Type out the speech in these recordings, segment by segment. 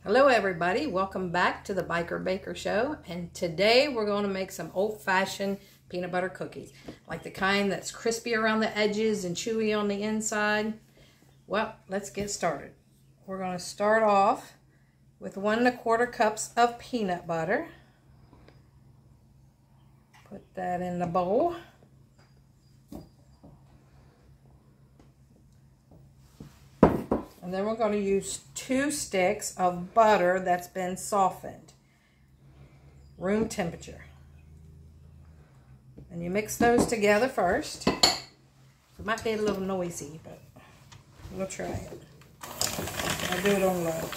Hello everybody, welcome back to the Biker Baker Show, and today we're going to make some old-fashioned peanut butter cookies, like the kind that's crispy around the edges and chewy on the inside. Well, let's get started. We're going to start off with 1 1/4 cups of peanut butter. Put that in the bowl. And then we're going to use 2 sticks of butter that's been softened, room temperature. And you mix those together first. It might be a little noisy, but we'll try it. I'll do it on low.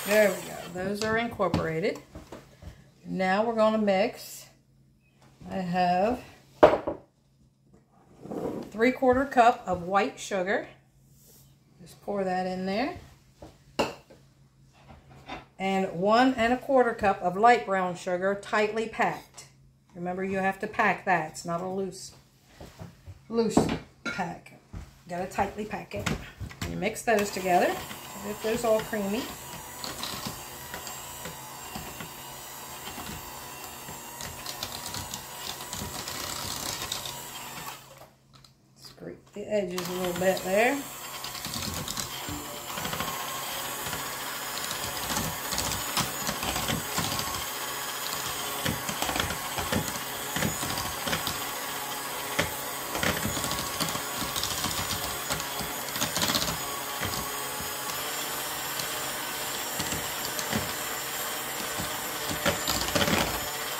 There we go. Those are incorporated. Now we're going to mix. I have 3/4 cup of white sugar. Just pour that in there. And 1 1/4 cup of light brown sugar, tightly packed. Remember, you have to pack that. It's not a loose pack. You gotta tightly pack it. You mix those together. Get those all creamy. Scrape the edges a little bit there.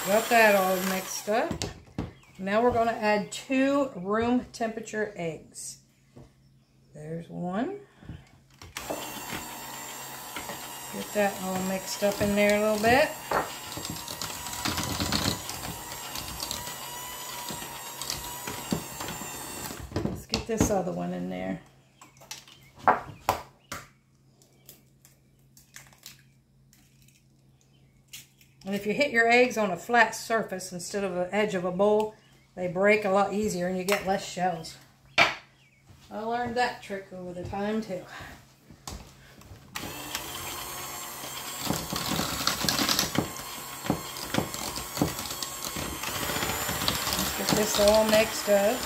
Got that all mixed up. Now we're going to add 2 room temperature eggs. There's 1. Get that all mixed up in there a little bit. Let's get this other one in there. And if you hit your eggs on a flat surface instead of the edge of a bowl, they break a lot easier and you get less shells. I learned that trick over the time too. Let's get this all mixed up.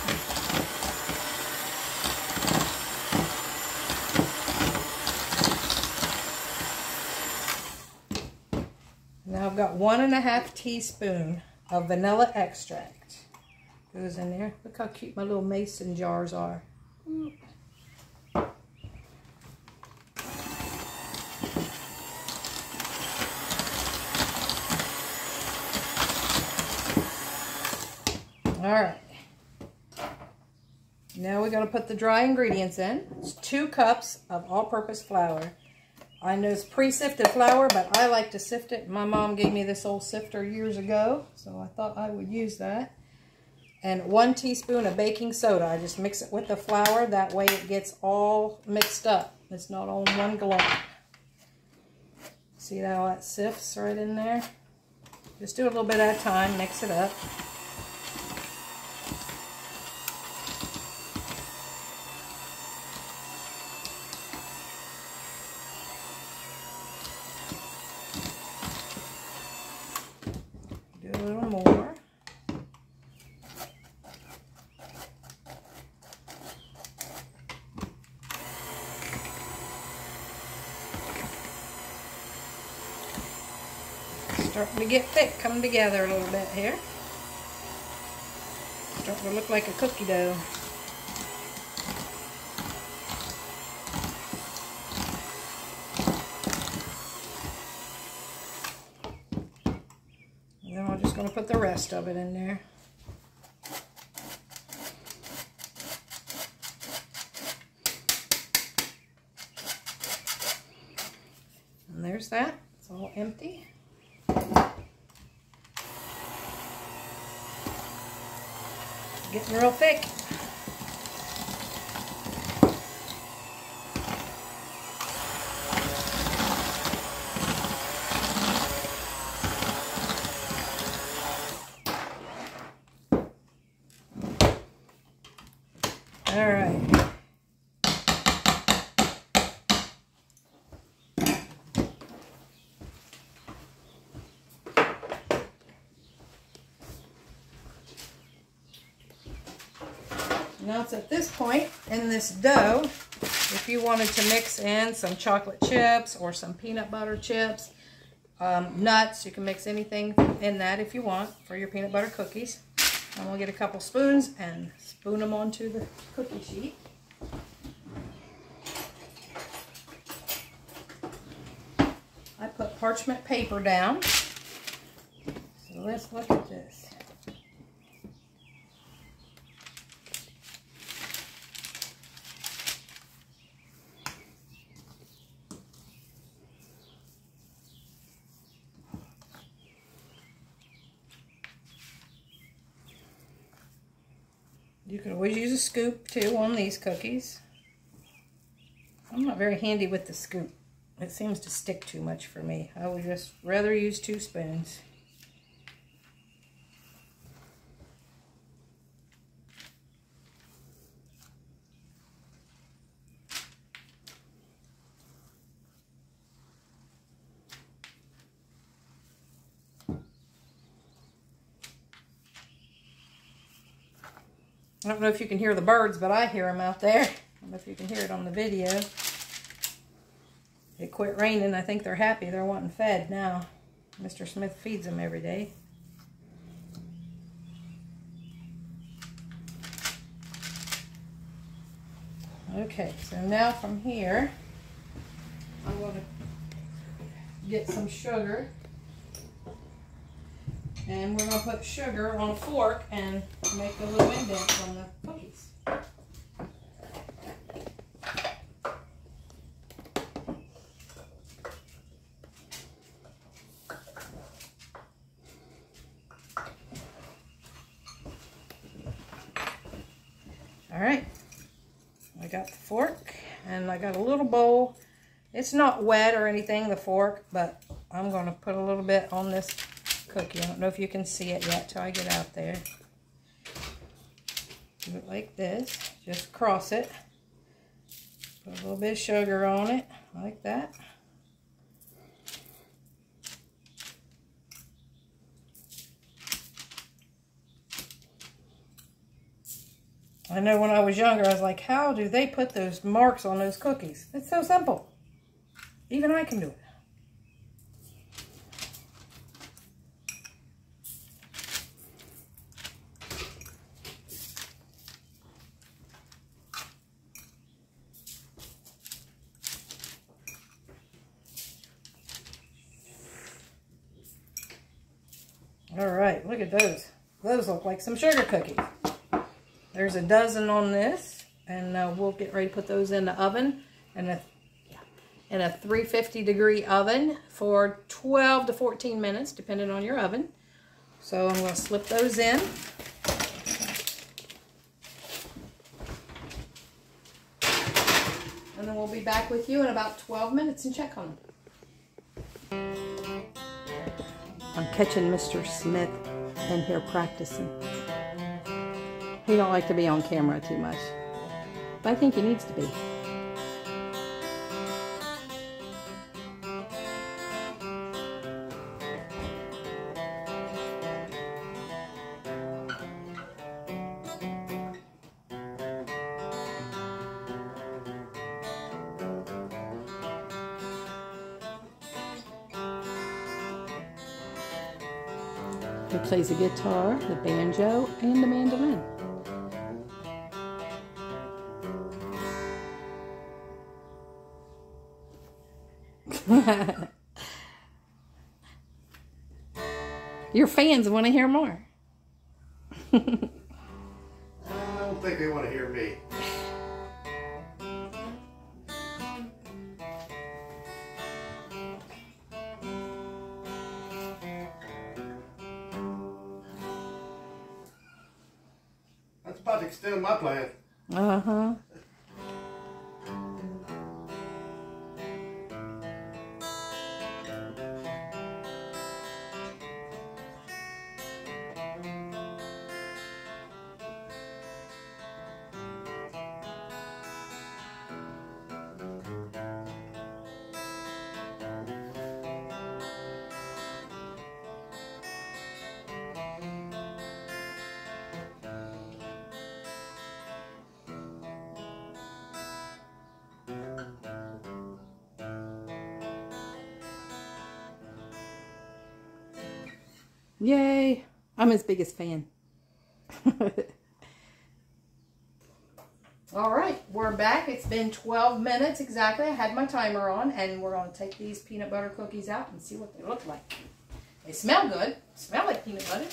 Now I've got 1 1/2 teaspoon of vanilla extract. Goes in there. Look how cute my little mason jars are. Alright. Now we're going to put the dry ingredients in. It's 2 cups of all-purpose flour. I know it's pre-sifted flour, but I like to sift it. My mom gave me this old sifter years ago, so I thought I would use that. And 1 teaspoon of baking soda. I just mix it with the flour. That way it gets all mixed up. It's not all one glop. See how that sifts right in there? Just do a little bit at a time. Mix it up. Do a little more. Starting to get thick, come together a little bit here. Starting to look like a cookie dough. And then I'm just going to put the rest of it in there. And there's that. It's all empty. Getting real thick. All right. Now it's at this point in this dough, if you wanted to mix in some chocolate chips or some peanut butter chips, nuts, you can mix anything in that if you want for your peanut butter cookies. And we'll get a couple spoons and spoon them onto the cookie sheet. I put parchment paper down. So let's look at this. You can always use a scoop too on these cookies. I'm not very handy with the scoop. It seems to stick too much for me. I would just rather use 2 spoons. I don't know if you can hear the birds, but I hear them out there. I don't know if you can hear it on the video. It quit raining. I think they're happy. They're wanting fed now. Mr. Smith feeds them every day. Okay, so now from here, I'm going to get some sugar. And we're going to put sugar on a fork and make a little indent on the cookies. All right, I got the fork and I got a little bowl. It's not wet or anything, the fork, but I'm going to put a little bit on this cookie. I don't know if you can see it yet till I get out there. Do it like this. Just cross it. Put a little bit of sugar on it, like that. I know when I was younger, I was like, how do they put those marks on those cookies? It's so simple. Even I can do it. All right, look at those. Those look like some sugar cookies. There's a dozen on this, and we'll get ready to put those in the oven in a 350 degree oven for 12 to 14 minutes, depending on your oven. So I'm going to slip those in. And then we'll be back with you in about 12 minutes and check on them. I'm catching Mr. Smith in here practicing. He don't like to be on camera too much, but I think he needs to be. He plays the guitar, the banjo, and the mandolin. Your fans want to hear more. I don't think they want to hear me. That's about to extend my plan. Uh-huh. Yay. I'm his biggest fan. All right, we're back. It's been 12 minutes exactly. I had my timer on, and we're going to take these peanut butter cookies out and see what they look like. They smell good. Smell like peanut butter.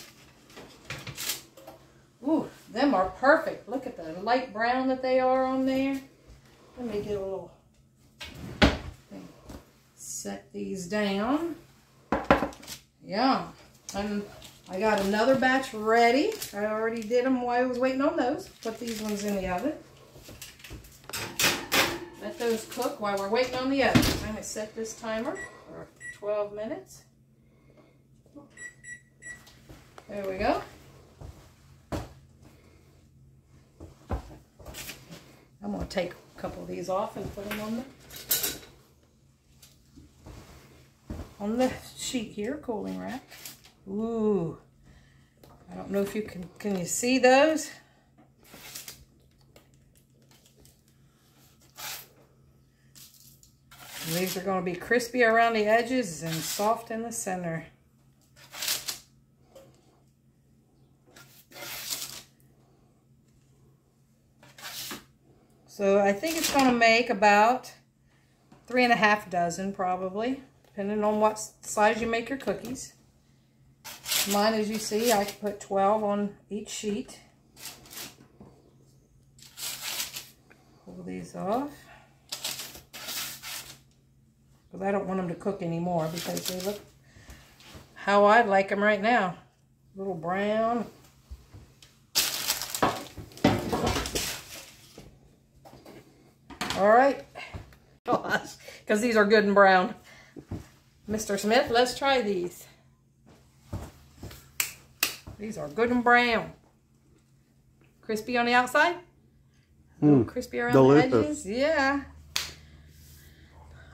Ooh, them are perfect. Look at the light brown that they are on there. Let me get a little thing. Set these down. Yeah. And I got another batch ready. I already did them while I was waiting on those. Put these ones in the oven. Let those cook while we're waiting on the others. I'm going to set this timer for 12 minutes. There we go. I'm going to take a couple of these off and put them on the sheet here, cooling rack. Ooh. I don't know if you can you see those? And these are going to be crispy around the edges and soft in the center. So I think it's going to make about 3½ dozen probably, depending on what size you make your cookies. Mine, as you see, I put 12 on each sheet. Pull these off. Because I don't want them to cook anymore because they look how I'd like them right now. A little brown. All right. Because these are good and brown. Mr. Smith, let's try these. These are good and brown. Crispy on the outside. Crispy around delicious. the edges. Yeah.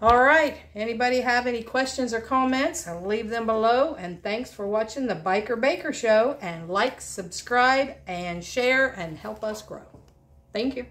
All right. Anybody have any questions or comments? I'll leave them below. And thanks for watching the Biker Baker Show. And like, subscribe, and share, and help us grow. Thank you.